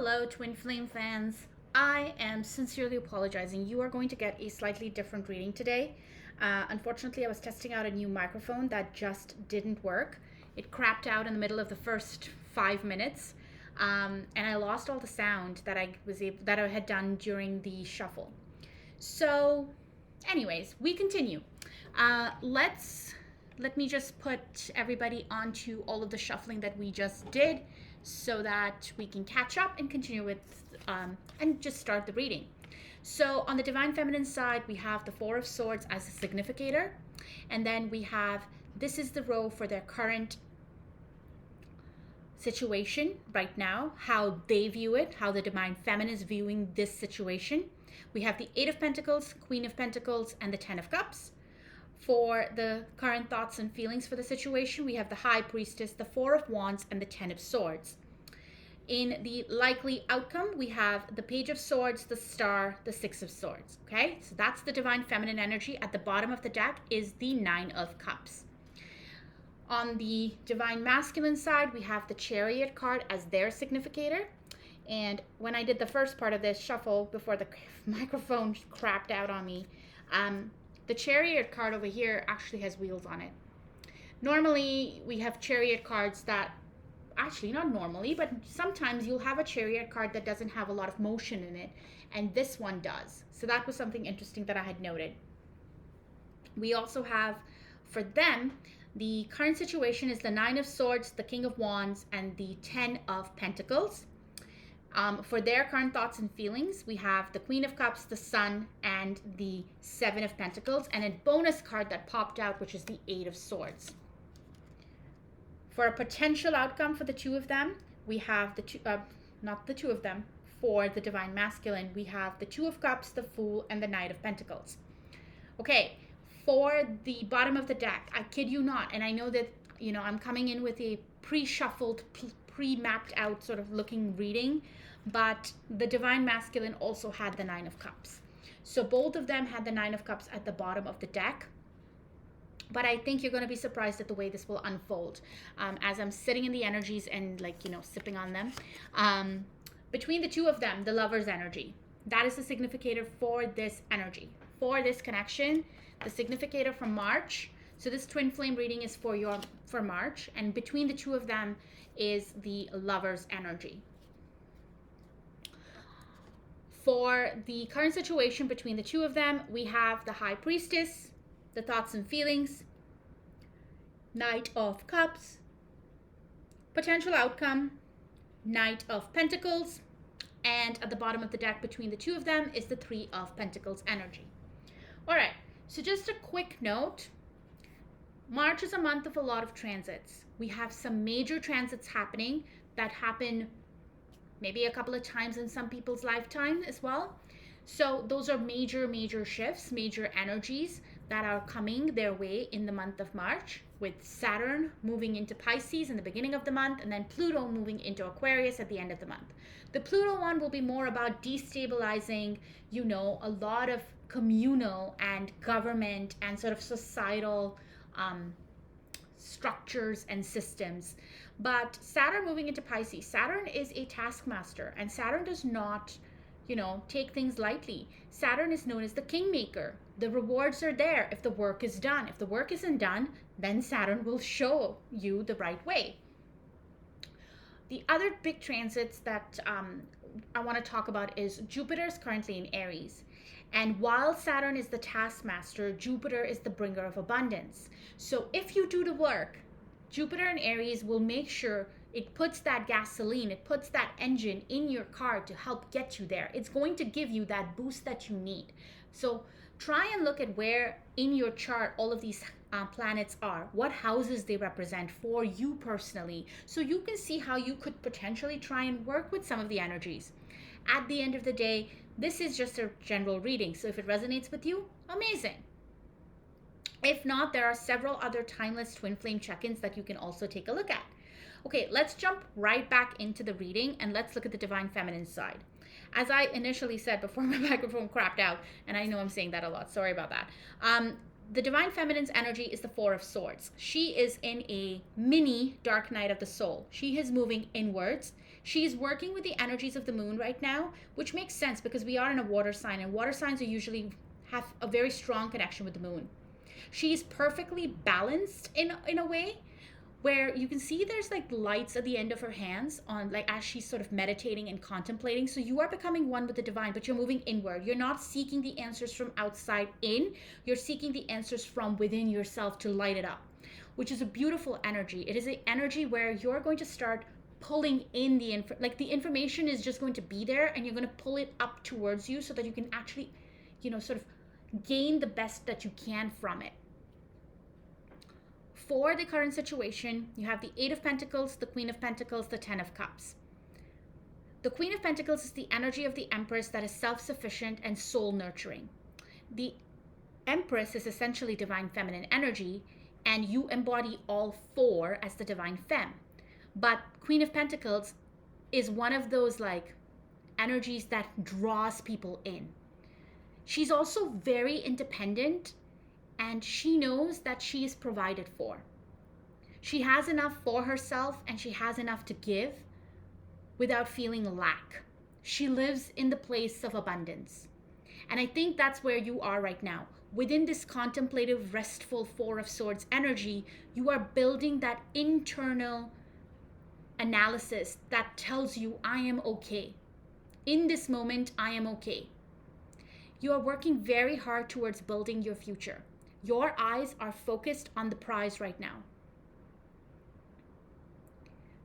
Hello, Twin Flame fans. I am sincerely apologizing. You are going to get a slightly different reading today. Unfortunately, I was testing out a new microphone that just didn't work. It crapped out in the middle of the first 5 minutes, and I lost all the sound that I had done during the shuffle. So, anyways, we continue. Let me just put everybody onto all of the shuffling that we just did so that we can catch up and continue with and just start the reading. So on the Divine Feminine side, we have the Four of Swords as a significator, and then we have this is the row for their current situation right now, how they view it, how the Divine Feminine is viewing this situation. We have the Eight of Pentacles, Queen of Pentacles, and the Ten of Cups. For the current thoughts and feelings for the situation, we have the High Priestess, the Four of Wands, and the Ten of Swords. In the likely outcome, we have the Page of Swords, the Star, the Six of Swords. Okay, so that's the Divine Feminine energy. At the bottom of the deck is the Nine of Cups. On the Divine Masculine side, we have the Chariot card as their significator. And when I did the first part of this shuffle before the microphone crapped out on me, the Chariot card over here actually has wheels on it. Normally, we have Chariot cards that, actually not normally, but sometimes you'll have a Chariot card that doesn't have a lot of motion in it, and this one does. So that was something interesting that I had noted. We also have, for them, the current situation is the Nine of Swords, the King of Wands, and the Ten of Pentacles. For their current thoughts and feelings, we have the Queen of Cups, the Sun, and the Seven of Pentacles, and a bonus card that popped out, which is the Eight of Swords. For a potential outcome for the two of them, we have the two, not the two of them, for the Divine Masculine, we have the Two of Cups, the Fool, and the Knight of Pentacles. Okay, for the bottom of the deck, I kid you not, and I know that, I'm coming in with a pre-shuffled, pre-mapped out sort of looking reading, but the Divine Masculine also had the Nine of Cups. So both of them had the Nine of Cups at the bottom of the deck. But I think you're going to be surprised at the way this will unfold as I'm sitting in the energies and sipping on them. Between the two of them, the Lover's energy. That is the significator for this energy, for this connection. The significator from March. So this twin flame reading is for March. And between the two of them is the Lover's energy. For the current situation between the two of them, we have the High Priestess, the thoughts and feelings, Knight of Cups, potential outcome, Knight of Pentacles, and at the bottom of the deck between the two of them is the Three of Pentacles energy. All right, so just a quick note. March is a month of a lot of transits. We have some major transits happening that happen maybe a couple of times in some people's lifetime as well. So those are major shifts, major energies that are coming their way in the month of March, with Saturn moving into Pisces in the beginning of the month, and then Pluto moving into Aquarius at the end of the month. The Pluto one will be more about destabilizing, a lot of communal and government and sort of societal structures and systems. But Saturn moving into Pisces, Saturn is a taskmaster, and Saturn does not take things lightly. Saturn is known as the kingmaker. The rewards are there if the work is done. If the work isn't done, then Saturn will show you the right way. The other big transits that I want to talk about is Jupiter is currently in Aries. And while Saturn is the taskmaster, Jupiter is the bringer of abundance. So if you do the work, Jupiter in Aries will make sure it puts that gasoline, it puts that engine in your car to help get you there. It's going to give you that boost that you need. So try and look at where in your chart all of these planets are, what houses they represent for you personally, so you can see how you could potentially try and work with some of the energies. At the end of the day, this is just a general reading. So if it resonates with you, amazing. If not, there are several other timeless twin flame check-ins that you can also take a look at. Okay, let's jump right back into the reading and let's look at the Divine Feminine side. As I initially said before my microphone crapped out, and I know I'm saying that a lot, sorry about that. The Divine Feminine's energy is the Four of Swords. She is in a mini dark night of the soul. She is moving inwards. She's working with the energies of the moon right now, which makes sense because we are in a water sign, and water signs are usually have a very strong connection with the moon. She's perfectly balanced in a way where you can see there's like lights at the end of her hands on, like, as she's sort of meditating and contemplating. So you are becoming one with the divine, but you're moving inward. You're not seeking the answers from outside in, you're seeking the answers from within yourself to light it up, which is a beautiful energy. It is an energy where you're going to start pulling in the information is just going to be there, and you're going to pull it up towards you so that you can actually, sort of gain the best that you can from it. For the current situation, you have the Eight of Pentacles, the Queen of Pentacles, the Ten of Cups. The Queen of Pentacles is the energy of the Empress that is self-sufficient and soul nurturing. The Empress is essentially divine feminine energy, and you embody all four as the divine femme. But Queen of Pentacles is one of those like energies that draws people in. She's also very independent, and she knows that she is provided for. She has enough for herself, and she has enough to give without feeling lack. She lives in the place of abundance. And I think that's where you are right now. Within this contemplative, restful Four of Swords energy, you are building that internal analysis that tells you, I am okay. In this moment, I am okay. You are working very hard towards building your future. Your eyes are focused on the prize right now.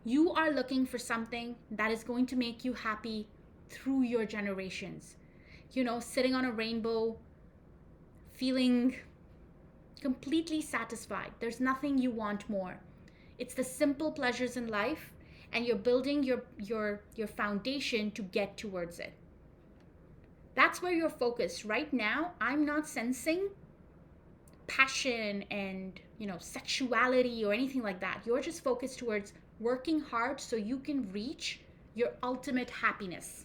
You are looking for something that is going to make you happy through your generations. Sitting on a rainbow, feeling completely satisfied. There's nothing you want more. It's the simple pleasures in life, and you're building your foundation to get towards it. That's where you're focused. Right now, I'm not sensing passion and, sexuality or anything like that. You're just focused towards working hard so you can reach your ultimate happiness.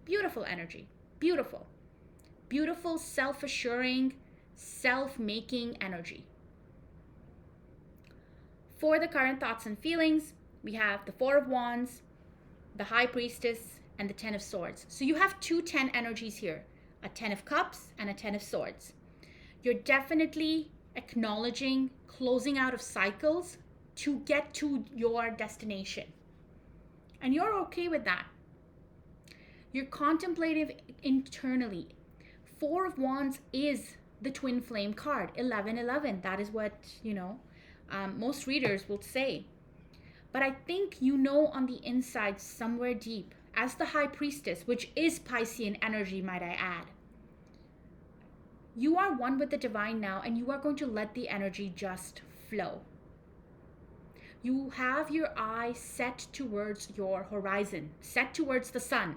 Beautiful energy. Beautiful. Beautiful, self-assuring, self-making energy. For the current thoughts and feelings, we have the Four of Wands, the High Priestess, and the Ten of Swords. So you have two 10 energies here, a 10 of Cups and a 10 of Swords. You're definitely acknowledging closing out of cycles to get to your destination. And you're okay with that. You're contemplative internally. Four of Wands is the twin flame card, 1111. That is what, most readers will say. But I think on the inside, somewhere deep, as the High Priestess, which is Piscean energy, might I add, you are one with the divine now, and you are going to let the energy just flow. You have your eye set towards your horizon, set towards the sun.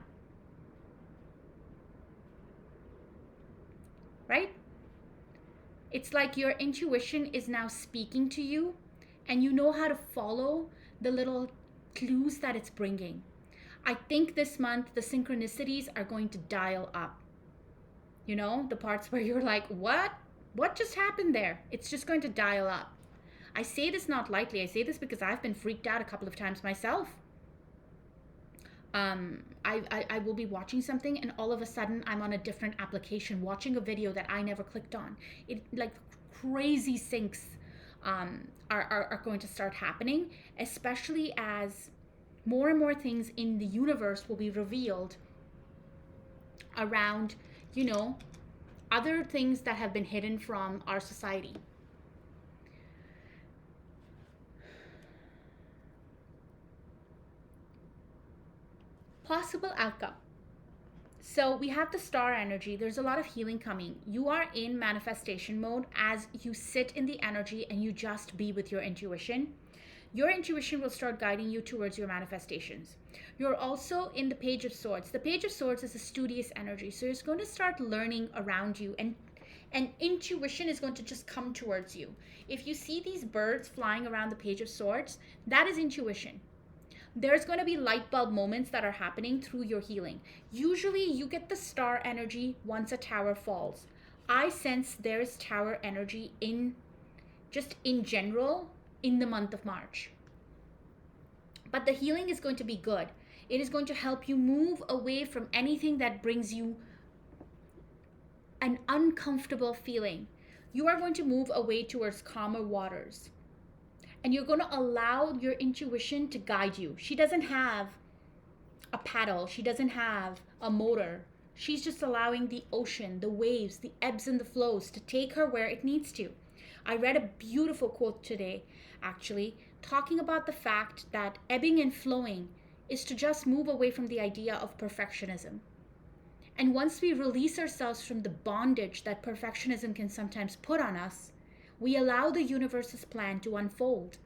Right? It's like your intuition is now speaking to you, and you know how to follow the little clues that it's bringing. I think this month the synchronicities are going to dial up. The parts where you're like, what just happened there? It's just going to dial up. I say this not lightly. I say this because I've been freaked out a couple of times myself. I will be watching something, and all of a sudden I'm on a different application watching a video that I never clicked on. It like crazy syncs are going to start happening, especially as more and more things in the universe will be revealed around, other things that have been hidden from our society. Possible outcome. So we have the star energy. There's a lot of healing coming. You are in manifestation mode as you sit in the energy and you just be with your intuition. Your intuition will start guiding you towards your manifestations. You're also in the Page of Swords. The Page of Swords is a studious energy. So it's going to start learning around you, and intuition is going to just come towards you. If you see these birds flying around the Page of Swords, that is intuition. There's going to be light bulb moments that are happening through your healing. Usually you get the star energy once a tower falls. I sense there's tower energy in general in the month of March. But the healing is going to be good. It is going to help you move away from anything that brings you an uncomfortable feeling. You are going to move away towards calmer waters. And you're going to allow your intuition to guide you. She doesn't have a paddle, she doesn't have a motor. She's just allowing the ocean, the waves, the ebbs and the flows to take her where it needs to. I read a beautiful quote today, actually, talking about the fact that ebbing and flowing is to just move away from the idea of perfectionism. And once we release ourselves from the bondage that perfectionism can sometimes put on us, we allow the universe's plan to unfold.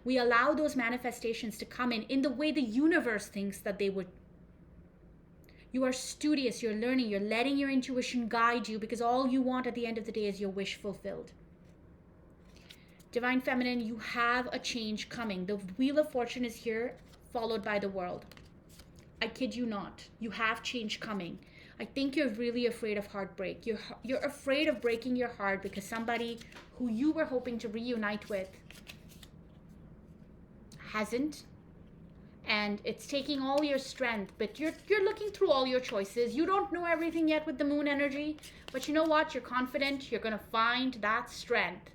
We allow those manifestations to come in the way the universe thinks that they would. You are studious, you're learning, you're letting your intuition guide you, because all you want at the end of the day is your wish fulfilled. Divine Feminine, you have a change coming. The Wheel of Fortune is here, followed by the World. I kid you not. You have change coming. I think you're really afraid of heartbreak. You're afraid of breaking your heart because somebody who you were hoping to reunite with hasn't. And it's taking all your strength, but you're looking through all your choices. You don't know everything yet with the moon energy, but you know what? You're confident. You're going to find that strength.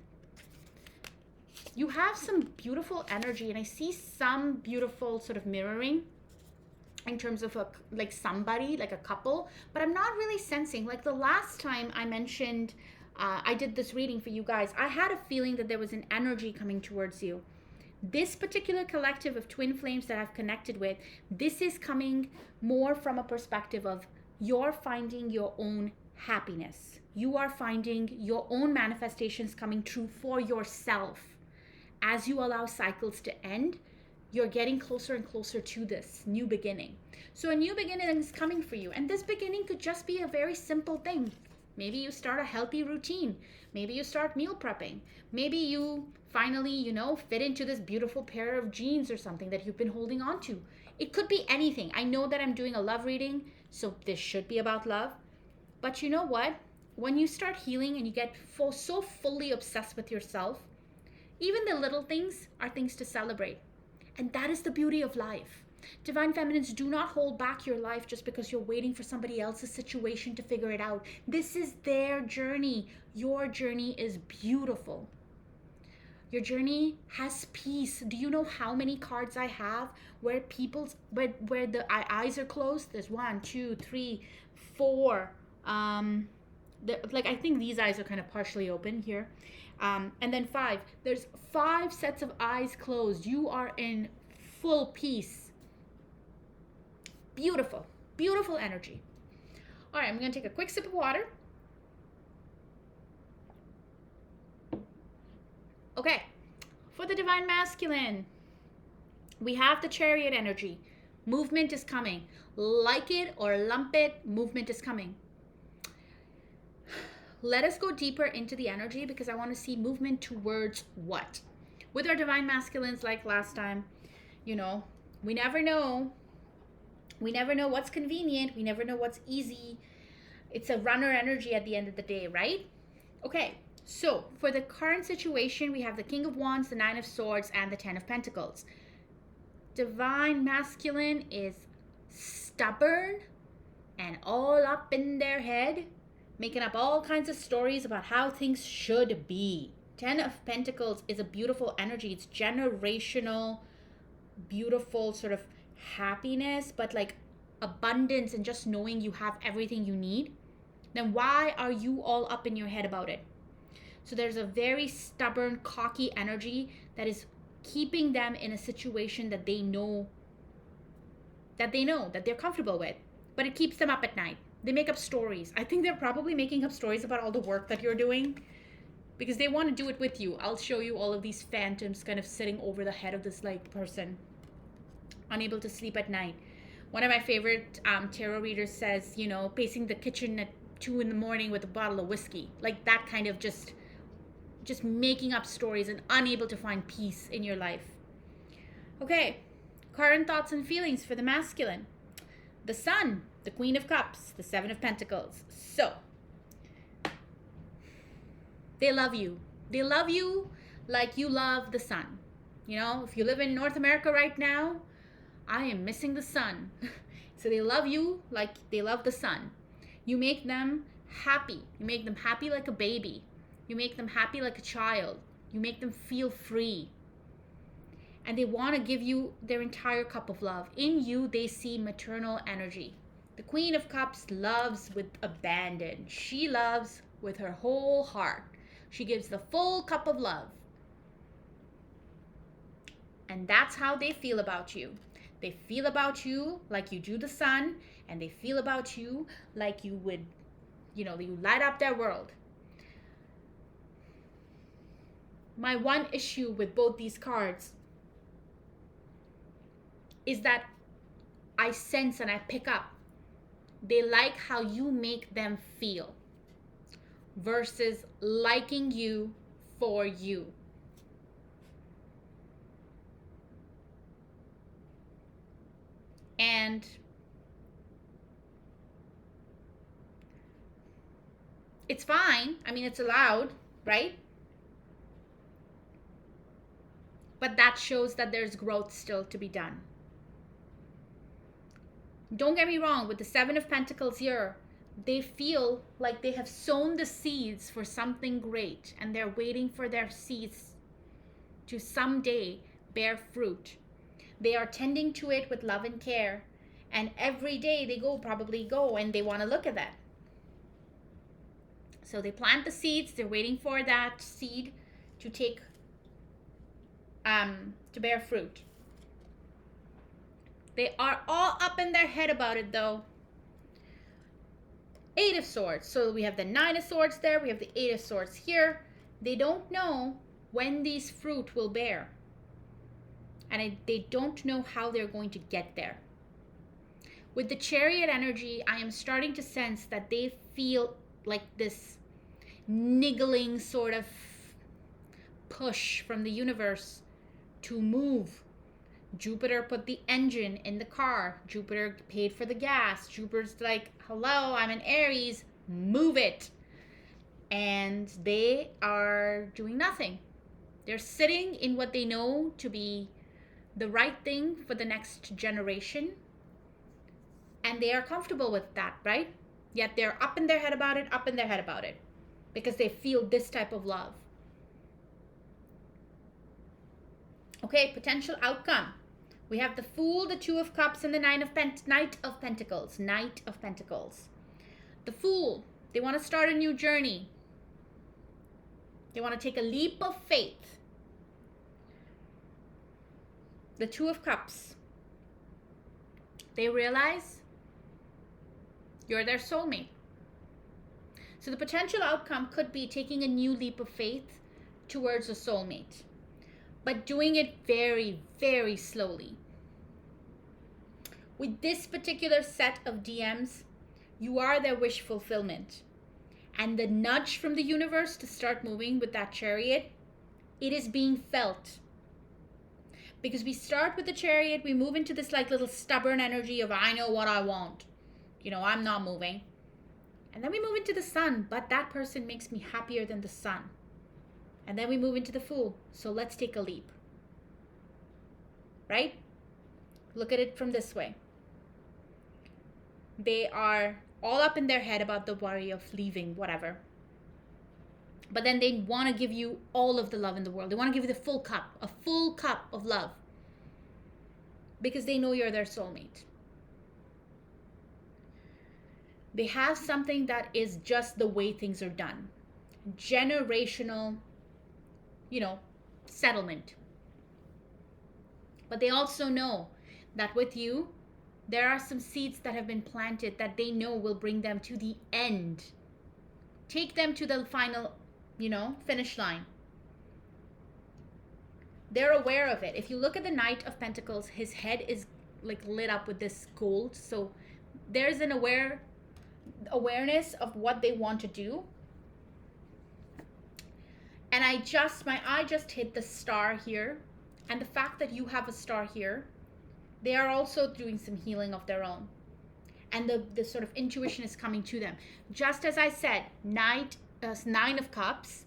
You have some beautiful energy, and I see some beautiful sort of mirroring in terms of like somebody, like a couple, but I'm not really sensing, like the last time I mentioned, I did this reading for you guys, I had a feeling that there was an energy coming towards you. This particular collective of twin flames that I've connected with, this is coming more from a perspective of you're finding your own happiness. You are finding your own manifestations coming true for yourself. As you allow cycles to end, you're getting closer and closer to this new beginning. So a new beginning is coming for you. And this beginning could just be a very simple thing. Maybe you start a healthy routine. Maybe you start meal prepping. Maybe you finally, fit into this beautiful pair of jeans or something that you've been holding on to. It could be anything. I know that I'm doing a love reading, so this should be about love. But you know what? When you start healing and you get so fully obsessed with yourself, even the little things are things to celebrate. And that is the beauty of life. Divine Feminines, do not hold back your life just because you're waiting for somebody else's situation to figure it out. This is their journey. Your journey is beautiful. Your journey has peace. Do you know how many cards I have where the eyes are closed? There's 1, 2, 3, 4. I think these eyes are kind of partially open here. And then 5. There's 5 sets of eyes closed. You are in full peace. Beautiful, beautiful energy. All right, I'm going to take a quick sip of water. Okay, for the Divine Masculine, we have the Chariot energy. Movement is coming. Like it or lump it, movement is coming. Let us go deeper into the energy because I want to see movement towards what? With our Divine Masculines, like last time, we never know. We never know what's convenient. We never know what's easy. It's a runner energy at the end of the day, right? Okay, so for the current situation, we have the King of Wands, the 9 of Swords, and the 10 of Pentacles. Divine Masculine is stubborn and all up in their head, making up all kinds of stories about how things should be. 10 of Pentacles is a beautiful energy. It's generational, beautiful sort of happiness, but like abundance and just knowing you have everything you need. Then why are you all up in your head about it? So there's a very stubborn, cocky energy that is keeping them in a situation that they know that they're comfortable with, but it keeps them up at night. They make up stories. I think they're probably making up stories about all the work that you're doing because they want to do it with you. I'll show you all of these phantoms kind of sitting over the head of this person, unable to sleep at night. One of my favorite tarot readers says, pacing the kitchen at 2 a.m. with a bottle of whiskey. Like that kind of just making up stories and unable to find peace in your life. Okay, current thoughts and feelings for the masculine. The Sun, the Queen of Cups, the 7 of Pentacles. So, they love you. They love you like you love the sun. If you live in North America right now, I am missing the sun. So they love you like they love the sun. You make them happy. You make them happy like a baby. You make them happy like a child. You make them feel free. And they want to give you their entire cup of love. In you, they see maternal energy. The Queen of Cups loves with abandon. She loves with her whole heart. She gives the full cup of love. And that's how they feel about you. They feel about you like you do the sun, and they feel about you like you would, you light up their world. My one issue with both these cards is that I sense and I pick up they like how you make them feel versus liking you for you. And it's fine. I mean, it's allowed, right? But that shows that there's growth still to be done. Don't get me wrong, with the Seven of Pentacles here, they feel like they have sown the seeds for something great, and they're waiting for their seeds to someday bear fruit. They are tending to it with love and care, and every day they probably go and they want to look at that. So they plant the seeds, they're waiting for that seed to to bear fruit. They are all up in their head about it though. Eight of Swords. So we have the Nine of Swords there, we have the Eight of Swords here. They don't know when these fruit will bear. And they don't know how they're going to get there. With the Chariot energy, I am starting to sense that they feel like this niggling sort of push from the universe to move. Jupiter put the engine in the car. Jupiter paid for the gas. Jupiter's like, hello, I'm in Aries, move it. And they are doing nothing. They're sitting in what they know to be the right thing for the next generation. And they are comfortable with that, right? Yet they're up in their head about it, because they feel this type of love. Okay, potential outcome. We have the Fool, the Two of Cups, and the Knight of Pentacles. Knight of Pentacles. The Fool, they want to start a new journey. They want to take a leap of faith. The Two of Cups, they realize you're their soulmate. So the potential outcome could be taking a new leap of faith towards a soulmate, but doing it very, very slowly. With this particular set of DMs, you are their wish fulfillment. And the nudge from the universe to start moving with that Chariot, it is being felt. Because we start with the Chariot, we move into this like little stubborn energy of I know what I want. I'm not moving. And then we move into the Sun, but that person makes me happier than the Sun. And then we move into the Fool. So let's take a leap. Right? Look at it from this way. They are all up in their head about the worry of leaving, whatever. But then they want to give you all of the love in the world. They want to give you the full cup, a full cup of love. Because they know you're their soulmate. They have something that is just the way things are done. Generational, settlement. But they also know that with you, there are some seeds that have been planted that they know will bring them to the end. Take them to the final, finish line. They're aware of it. If you look at the Knight of Pentacles, his head is like lit up with this gold. So there's an awareness of what they want to do. And my eye just hit the star here. And the fact that you have a star here, they are also doing some healing of their own. And the sort of intuition is coming to them. Just as I said, Nine of Cups.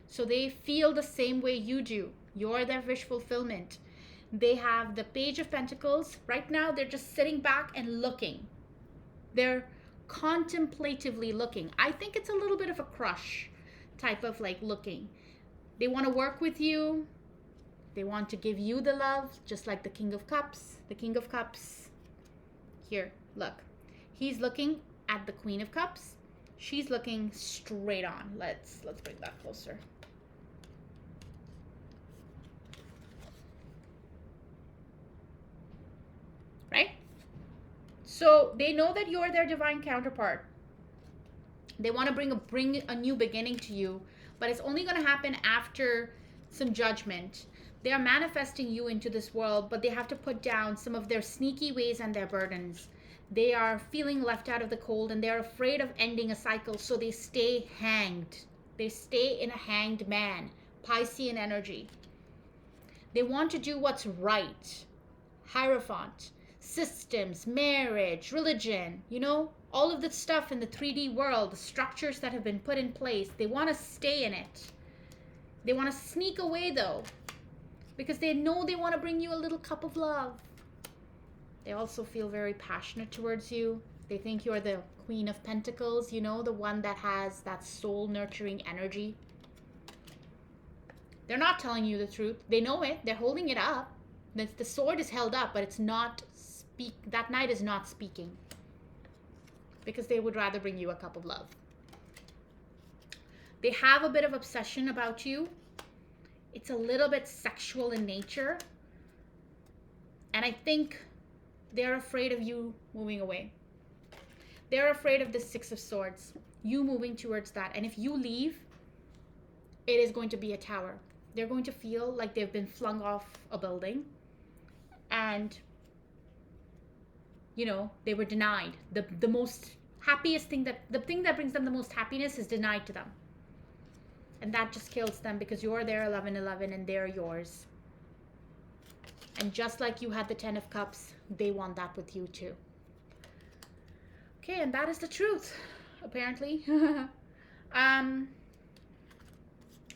So they feel the same way you do. You're their wish fulfillment. They have the Page of Pentacles. Right now, they're just sitting back and looking. They're contemplatively looking. I think it's a little bit of a crush type of like looking. They want to work with you. They want to give you the love, just like the King of Cups. The King of Cups. Here, look. He's looking at the Queen of Cups. She's looking straight on. Let's bring that closer. Right? So they know that you're their divine counterpart. They want to bring a new beginning to you, but it's only going to happen after some judgment. They are manifesting you into this world, but they have to put down some of their sneaky ways and their burdens. They are feeling left out of the cold, and they're afraid of ending a cycle, so they stay hanged. They stay in a hanged man, Piscean energy. They want to do what's right. Hierophant, systems, marriage, religion, all of the stuff in the 3D world, the structures that have been put in place. They want to stay in it. They want to sneak away though, because they know they want to bring you a little cup of love. They also feel very passionate towards you. They think you're the Queen of Pentacles, the one that has that soul nurturing energy. They're not telling you the truth. They know it. They're holding it up. The sword is held up, but it's not that knight is not speaking, because they would rather bring you a cup of love. They have a bit of obsession about you. It's a little bit sexual in nature. And I think they're afraid of you moving away. They're afraid of the Six of Swords, you moving towards that. And if you leave, it is going to be a tower. They're going to feel like they've been flung off a building. And, they were denied. The most happiest thing, the thing that brings them the most happiness is denied to them. And that just kills them, because you're their 1111 and they're yours. And just like you had the 10 of Cups, they want that with you too. Okay, and that is the truth, apparently. All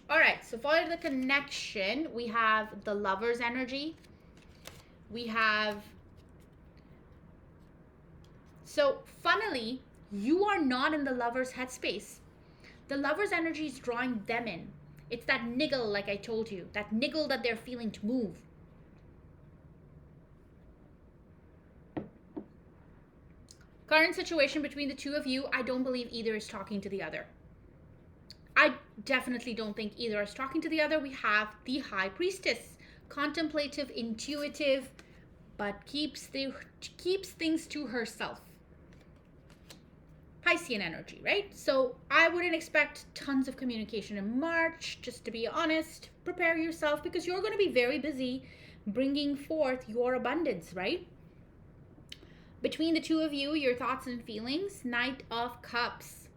right, so for the connection, we have the Lover's energy. We have... So, funnily, you are not in the Lover's headspace. The Lover's energy is drawing them in. It's that niggle, like I told you. That niggle that they're feeling to move. Current situation between the two of you, I don't believe either is talking to the other. I definitely don't think either is talking to the other. We have the High Priestess. Contemplative, intuitive, but keeps things to herself. Piscean energy, right? So I wouldn't expect tons of communication in March, just to be honest. Prepare yourself, because you're going to be very busy bringing forth your abundance, right? Between the two of you, your thoughts and feelings, Knight of Cups.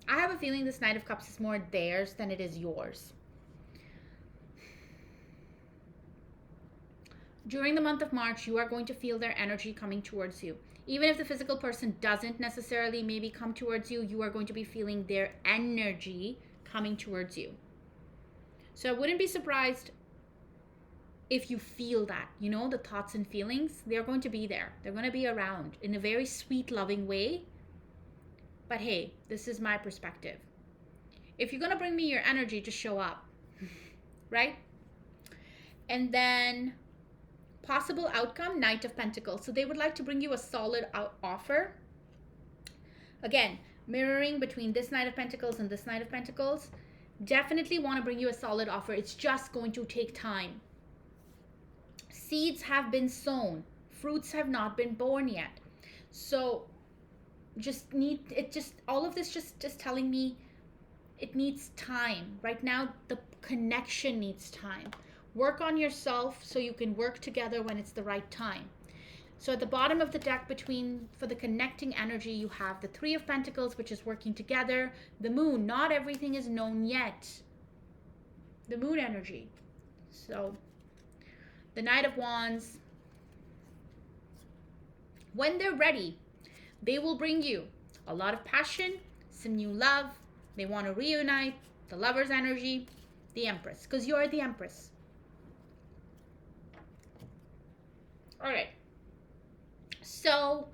I have a feeling this Knight of Cups is more theirs than it is yours. During the month of March, you are going to feel their energy coming towards you. Even if the physical person doesn't necessarily maybe come towards you, you are going to be feeling their energy coming towards you. So I wouldn't be surprised if you feel that, the thoughts and feelings, they're going to be there. They're going to be around in a very sweet, loving way. But hey, this is my perspective. If you're going to bring me your energy, just show up, right? And then possible outcome, Knight of Pentacles. So they would like to bring you a solid offer. Again, mirroring between this Knight of Pentacles and this Knight of Pentacles. Definitely want to bring you a solid offer. It's just going to take time. Seeds have been sown. Fruits have not been born yet. So all of this just telling me it needs time. Right now, the connection needs time. Work on yourself so you can work together when it's the right time. So at the bottom of the deck, for the connecting energy, you have the Three of Pentacles, which is working together. The Moon, not everything is known yet. The Moon energy. So the Knight of Wands. When they're ready, they will bring you a lot of passion, some new love. They want to reunite. The Lover's energy, the Empress, because you're the Empress. All right. So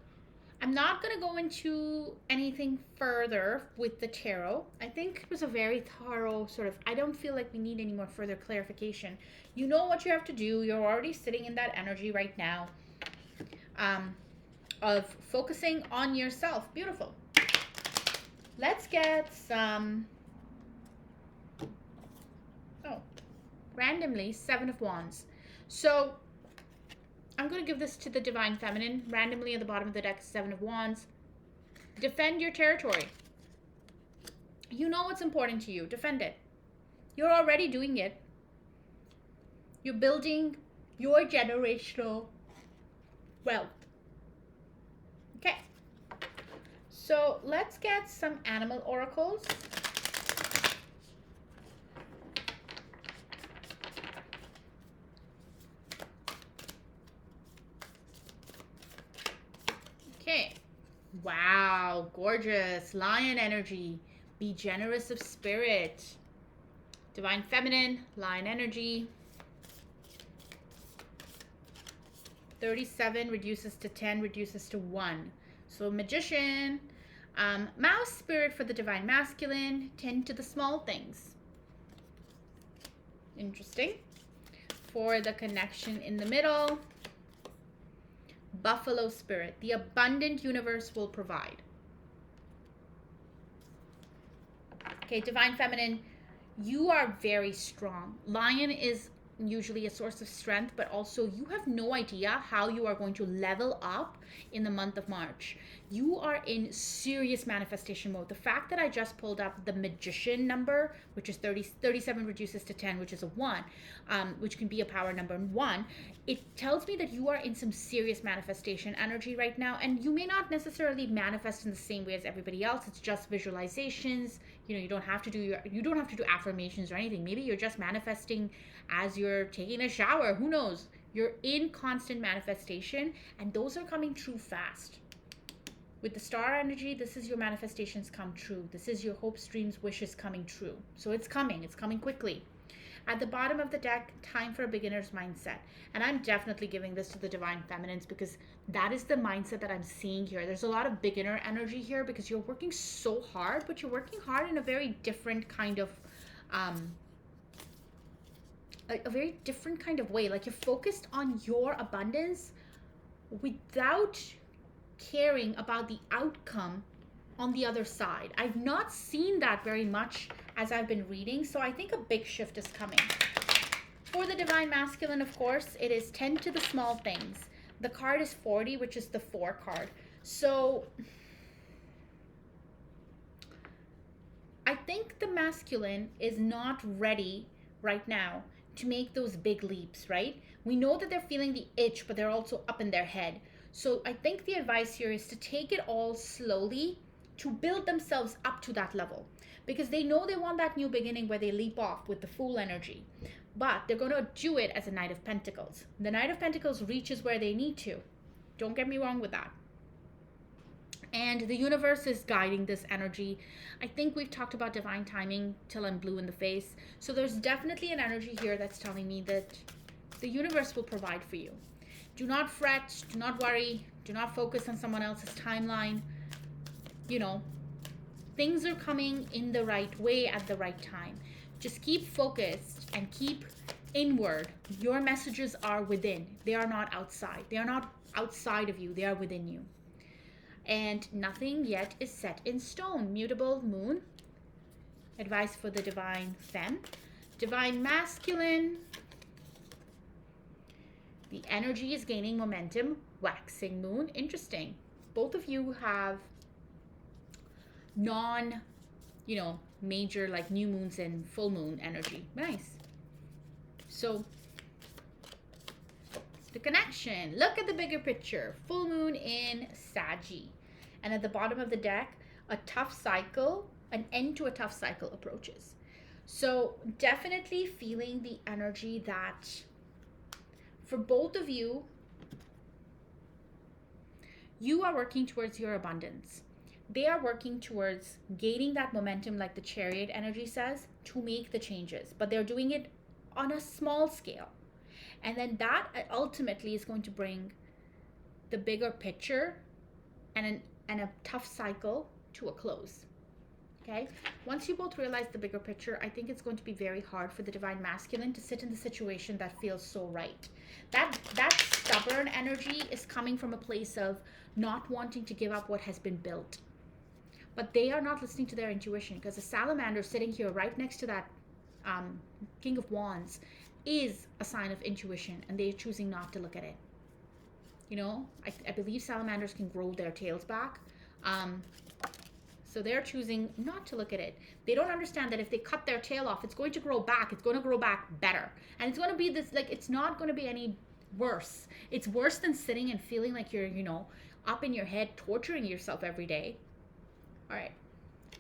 I'm not going to go into anything further with the tarot. I think it was a very thorough sort of, I don't feel like we need any more further clarification. You know what you have to do. You're already sitting in that energy right now, um, of focusing on yourself. Beautiful. Let's get some, oh, randomly, Seven of Wands. So I'm going to give this to the Divine Feminine. Randomly at the bottom of the deck, Seven of Wands. Defend your territory. You know what's important to you. Defend it. You're already doing it. You're building your generational wealth. Okay. So let's get some animal oracles. Okay. Wow, gorgeous. Lion energy. Be generous of spirit. Divine Feminine, Lion energy. 37 reduces to 10, reduces to 1. So Magician. Mouse spirit for the Divine Masculine. Tend to the small things. Interesting. For the connection in the middle, Buffalo spirit. The abundant universe will provide. Okay, Divine Feminine, you are very strong. Lion is usually a source of strength, but also you have no idea how you are going to level up in the month of March. You are in serious manifestation mode. The fact that I just pulled up the Magician number, which is 37 reduces to 10, which is a 1, which can be a power number 1, it tells me that you are in some serious manifestation energy right now, and you may not necessarily manifest in the same way as everybody else. It's just visualizations. You know, you don't have to do affirmations or anything. Maybe you're just manifesting as you're taking a shower. Who knows? You're in constant manifestation, and those are coming true fast. With the star energy, this is your manifestations come true. This is your hopes, dreams, wishes coming true. So it's coming quickly. At the bottom of the deck, time for a beginner's mindset. And I'm definitely giving this to the Divine Feminines because that is the mindset that I'm seeing here. There's a lot of beginner energy here because you're working so hard, but you're working hard in a very different kind of, a very different kind of way. Like you're focused on your abundance without caring about the outcome on the other side. I've not seen that very much as I've been reading, so I think a big shift is coming. For the Divine Masculine, of course, it is tend to the small things. The card is 40, which is the 4 card. So I think the masculine is not ready right now to make those big leaps, right? We know that they're feeling the itch, but they're also up in their head. So I think the advice here is to take it all slowly to build themselves up to that level, because they know they want that new beginning where they leap off with the Fool energy, but they're going to do it as a Knight of Pentacles. The Knight of Pentacles reaches where they need to. Don't get me wrong with that. And the universe is guiding this energy. I think we've talked about divine timing till I'm blue in the face. So there's definitely an energy here that's telling me that the universe will provide for you. Do not fret, do not worry, do not focus on someone else's timeline. You know, things are coming in the right way at the right time. Just keep focused and keep inward. Your messages are within. They are not outside. They are not outside of you. They are within you. And nothing yet is set in stone. Mutable moon. Advice for the Divine Femme. Divine Masculine. The energy is gaining momentum. Waxing moon. Interesting. Both of you have major like new moons and full moon energy. Nice. So the connection. Look at the bigger picture. Full moon in Saggy. And at the bottom of the deck, a tough cycle, an end to a tough cycle approaches. So definitely feeling the energy that for both of you, you are working towards your abundance. They are working towards gaining that momentum, like the Chariot energy says, to make the changes. But they're doing it on a small scale. And then that ultimately is going to bring the bigger picture and a tough cycle to a close. Okay? Once you both realize the bigger picture, I think it's going to be very hard for the divine masculine to sit in the situation that feels so right. That stubborn energy is coming from a place of not wanting to give up what has been built. But they are not listening to their intuition, because the salamander sitting here right next to that King of Wands is a sign of intuition, and they're choosing not to look at it. You know, I believe salamanders can grow their tails back. So they're choosing not to look at it. They don't understand that if they cut their tail off, it's going to grow back. It's going to grow back better. And it's going to be this, like, it's not going to be any worse. It's worse than sitting and feeling like you're, you know, up in your head, torturing yourself every day. All right.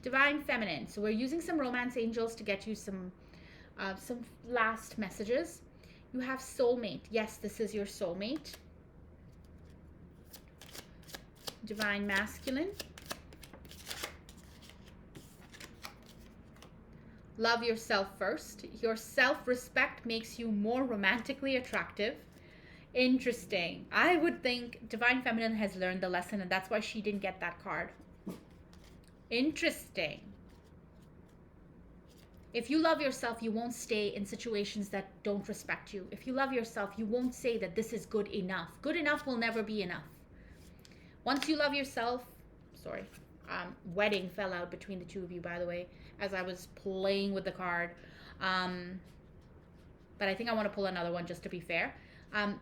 Divine Feminine. So we're using some romance angels to get you some last messages. You have soulmate. Yes, this is your soulmate. Divine Masculine. Love yourself first. Your self-respect makes you more romantically attractive. Interesting. I would think Divine Feminine has learned the lesson, and that's why she didn't get that card. Interesting. If you love yourself, you won't stay in situations that don't respect you. If you love yourself, you won't say that this is good enough. Good enough will never be enough. Once you love yourself, sorry, wedding fell out between the two of you, by the way, as I was playing with the card. But I think I want to pull another one just to be fair.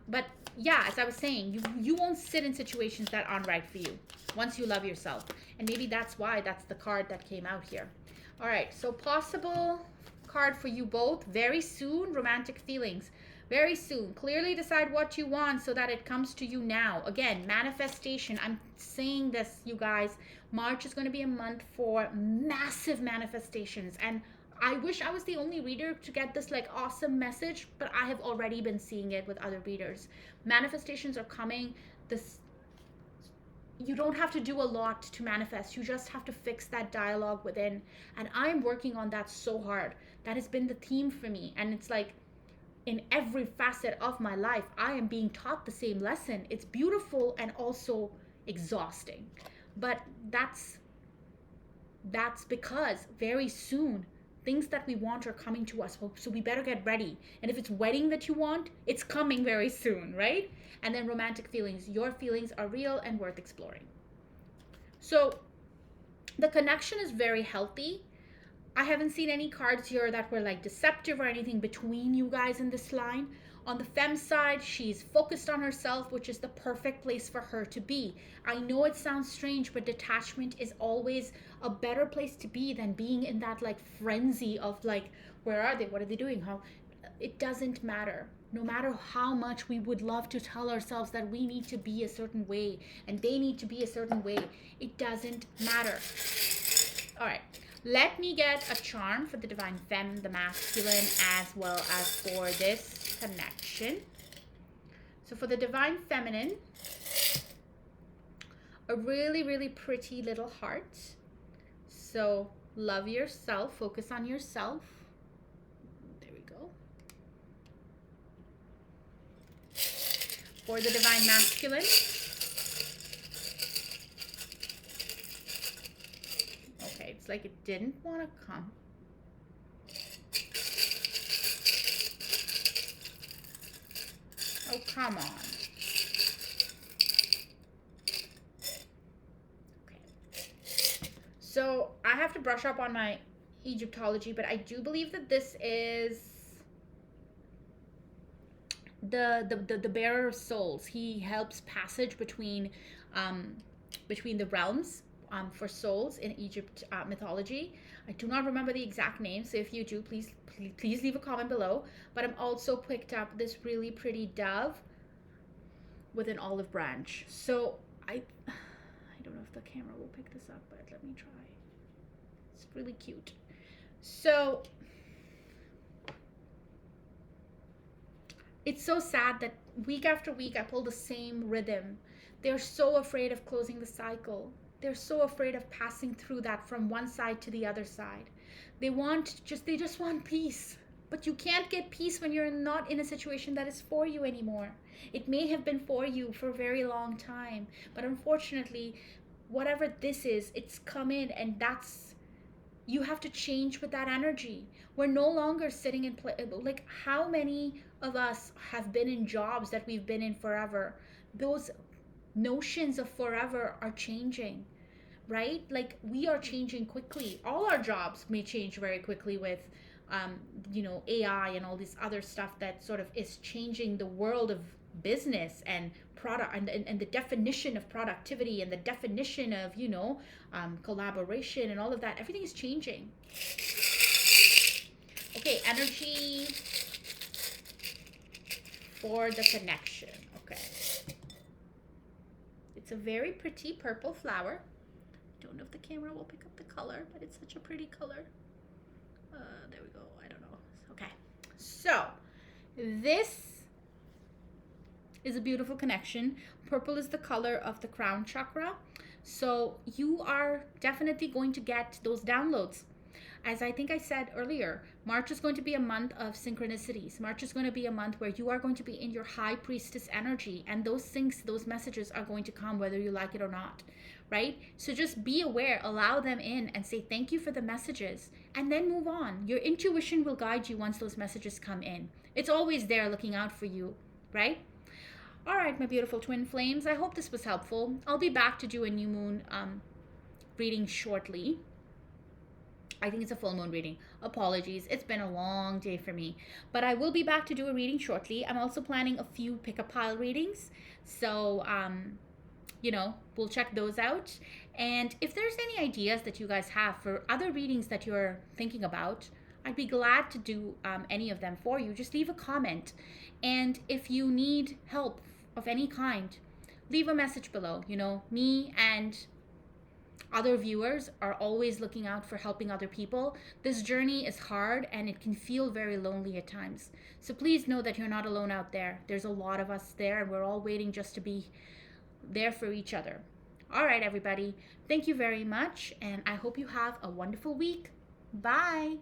But yeah, as I was saying, you won't sit in situations that aren't right for you once you love yourself. And maybe that's why that's the card that came out here. All right, so possible card for you both. Very soon, romantic feelings. Very soon. Clearly decide what you want so that it comes to you now. Again, manifestation. I'm saying this, you guys. March is going to be a month for massive manifestations. And I wish I was the only reader to get this like awesome message, but I have already been seeing it with other readers. Manifestations are coming. You don't have to do a lot to manifest. You just have to fix that dialogue within. And I'm working on that so hard. That has been the theme for me. And it's like, in every facet of my life, I am being taught the same lesson. It's beautiful and also exhausting. But that's because very soon things that we want are coming to us. So we better get ready. And if it's wedding that you want, it's coming very soon, right? And then romantic feelings. Your feelings are real and worth exploring. So the connection is very healthy. I haven't seen any cards here that were like deceptive or anything between you guys in this line. On the femme side, she's focused on herself, which is the perfect place for her to be. I know it sounds strange, but detachment is always a better place to be than being in that like frenzy of like, where are they? What are they doing? How? It doesn't matter. No matter how much we would love to tell ourselves that we need to be a certain way and they need to be a certain way, it doesn't matter. All right. Let me get a charm for the Divine Femme, the Masculine, as well as for this connection. So for the Divine Feminine, a really, really pretty little heart. So love yourself, focus on yourself. There we go. For the Divine Masculine, it's like it didn't want to come. Oh, come on. Okay. So I have to brush up on my Egyptology, but I do believe that this is the bearer of souls. He helps passage between the realms. For souls in Egypt mythology. I do not remember the exact name, so if you do, please leave a comment below. But I'm also picked up this really pretty dove with an olive branch. So I don't know if the camera will pick this up, but let me try. It's really cute. So it's so sad that week after week I pull the same rhythm. They're so afraid of closing the cycle. They're so afraid of passing through that from one side to the other side. They just want peace. But you can't get peace when you're not in a situation that is for you anymore. It may have been for you for a very long time, but unfortunately, whatever this is, it's come in, and that's, you have to change with that energy. We're no longer sitting in like, how many of us have been in jobs that we've been in forever? Those notions of forever are changing, right? Like, we are changing quickly. All our jobs may change very quickly with AI and all this other stuff that sort of is changing the world of business and product, and the definition of productivity and the definition of collaboration and all of that. Everything is changing. Okay, energy for the connection. Okay, it's a very pretty purple flower. Don't know if the camera will pick up the color, but it's such a pretty color. There we go. I don't know. Okay, so this is a beautiful connection. Purple is the color of the crown chakra. So you are definitely going to get those downloads. As I think I said earlier, March is going to be a month of synchronicities. March is going to be a month where you are going to be in your high priestess energy, and those things, those messages are going to come whether you like it or not, right? So just be aware, allow them in, and say thank you for the messages, and then move on. Your intuition will guide you once those messages come in. It's always there looking out for you, right? All right, my beautiful twin flames, I hope this was helpful. I'll be back to do a new moon reading shortly. I think it's a full moon reading. Apologies, it's been a long day for me. But I will be back to do a reading shortly. I'm also planning a few pick-a-pile readings. So, we'll check those out. And if there's any ideas that you guys have for other readings that you're thinking about, I'd be glad to do any of them for you. Just leave a comment. And if you need help of any kind, leave a message below. Me and other viewers are always looking out for helping other people. This journey is hard and it can feel very lonely at times. So please know that you're not alone out there. There's a lot of us there, and we're all waiting just to be there for each other. All right, everybody. Thank you very much, and I hope you have a wonderful week. Bye.